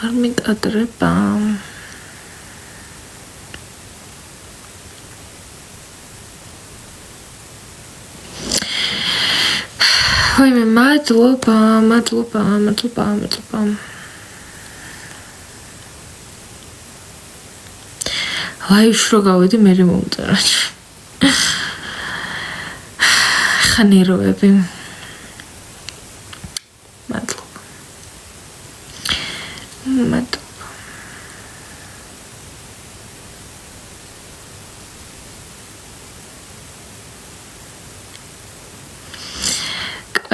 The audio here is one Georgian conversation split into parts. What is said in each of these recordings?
აღარ მიკადრება. ვაიმე, მადლობა. ლაივში რო გავედი, მე მომწერა. ხანეროები. მადლობა.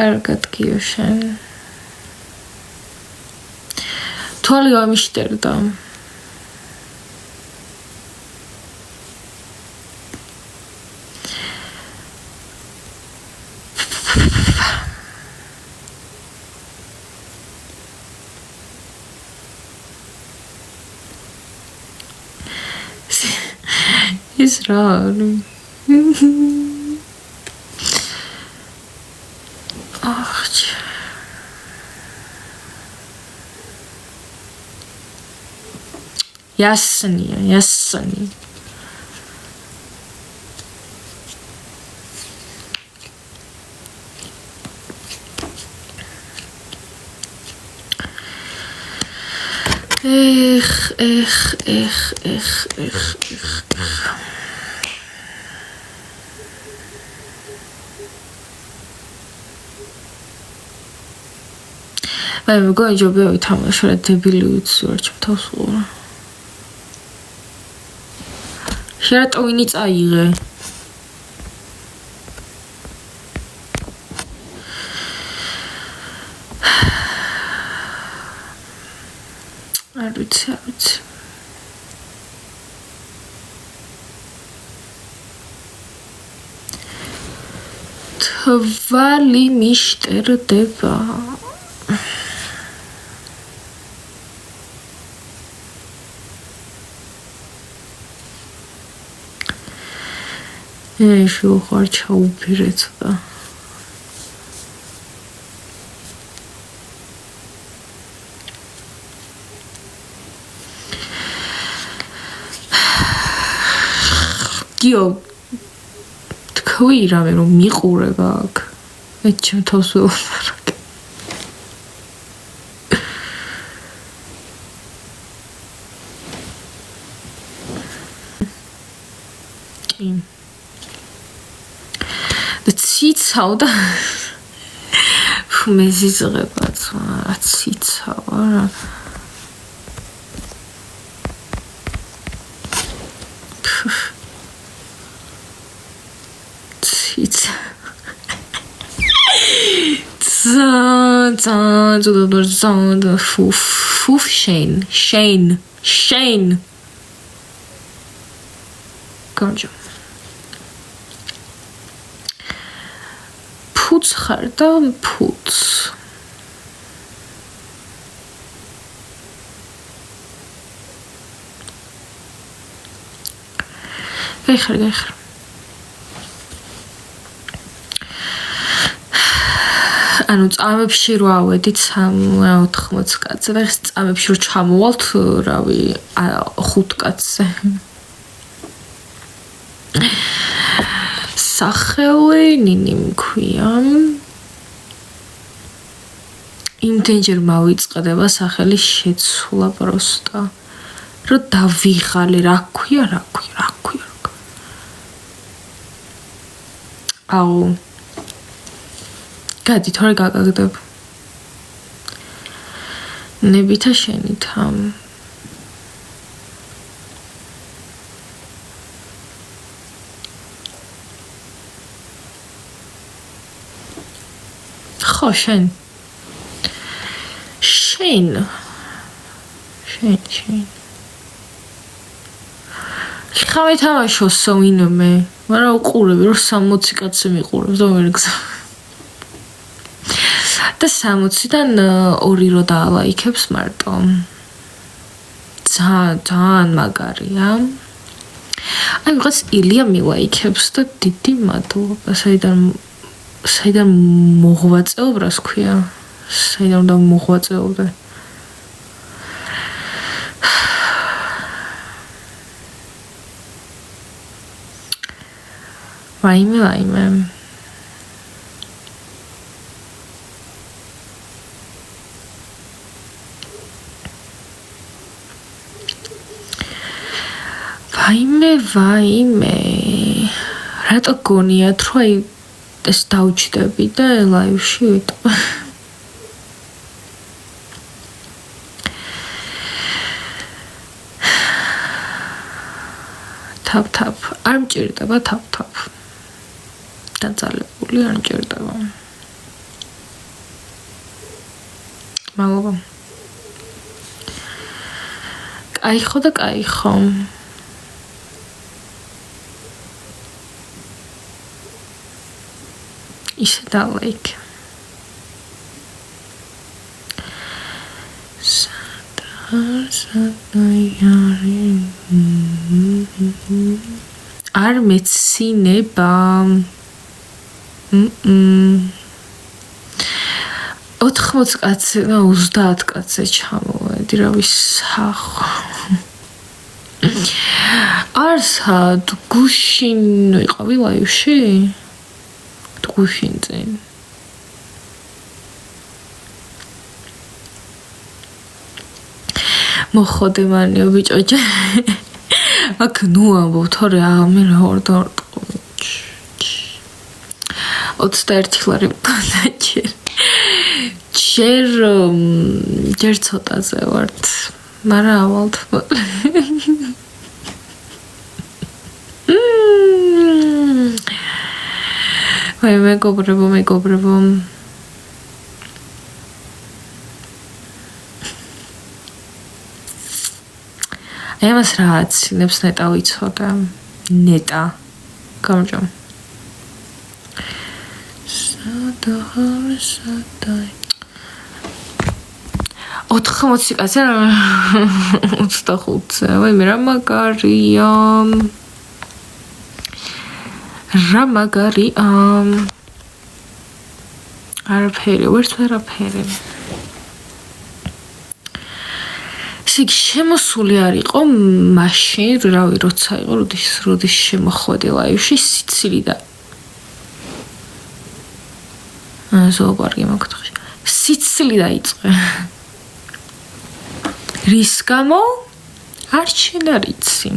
კარგად გიოშენ. თვალი გამიშტერდა. ის რა არის? Ясни. Эх. Vai go jobe თამაშობ დებილი უცურჩ თავს. შერატოვინი წაიღე. არ ვიცი. თვალი მიშტერდება. შუ ხარ ჩაუფირეთ და გიო თქვი რამე რომ მიყურება აქ მე ჩემ თავს ვეუბნარაკ ციცავდა მე ზიზღებაც რა ციცავა რა ციცა ზა ფუფ შეინ კონჯო Puts ხარ და puts გაიხარ ანუ წამებში რო ავედით 3-4 კაცზე და ეს წამებში რო ჩამოვალთ რავი 5 კაცზე სახელი ნინი მქვია იმდენჯერ მავიწყდება სახელი შეცვლა პროსტა რომ დავიღალე რა ქვია აუ გადი თორე გაგაგდებ ნებითა შენითა ხო შენ ხავე თამაშოსო ვინმე მაგრამ უყურები რომ 60 კაცი მიყურებს და ვერ გზა და 60-დან 2 რო დაალაიქებს მარტო ძალიან მაგარია აი ვიღაც ილია მილაიქებს და დიდი მადლობა საიდან მოღვაწეობ რას ქვია საიდან უნდა მოღვაწეობდე ვაიმე ვაიმე რატო გონიათ რომ აი ეს დავჭდები და ლაივში ვიტყვი თაფ არ მჭირდება თაფ დაძალებული არ მჭირდება მადლობა კაიხო და კაიხო ისე დალეიქ არ მეცინება 80 კაცი და 30 კაცი ჩამოვედი რა ვისახო არსად გუშინ ვიყავი ლაივში გუშინწინ მოხოდე მანიო ბიჭოჭე აქ ნუ ამბობ თორე ამი რა ორდორ 21 ლარი მქონდა ჯერ ცოტაზე ვართ მაგრამ ავალთ ვაი მეგობრებო ემას რაც ნებს ნეტა ვიცოდა ნეტა გამჭო სადაი 80 კაცი 25 ვაი მე რა მაგარია არაფერი ვერც არაფერი სიგ შემოსული არ იყო მაშინ რავი როცა იყო როდის შემოხვედი ლაივში სიცილი და ზოოპარკი მოგთხში სიცილი დაიწყე რის გამო არ ჩინარიცი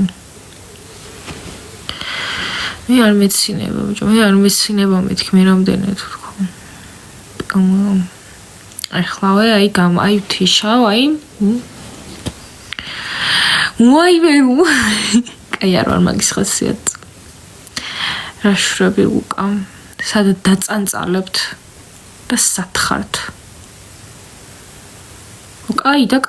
მე არ მეცინება ბიჭო მე არ მეცინება მეთქი მე რამდენად თქო ახლა აი აი თიშავ აი ვაიმე კაი არ ვარ მაგის ხასიათი რა შრები უკა სადაც დაწანწალებთ და სათხართ კაი და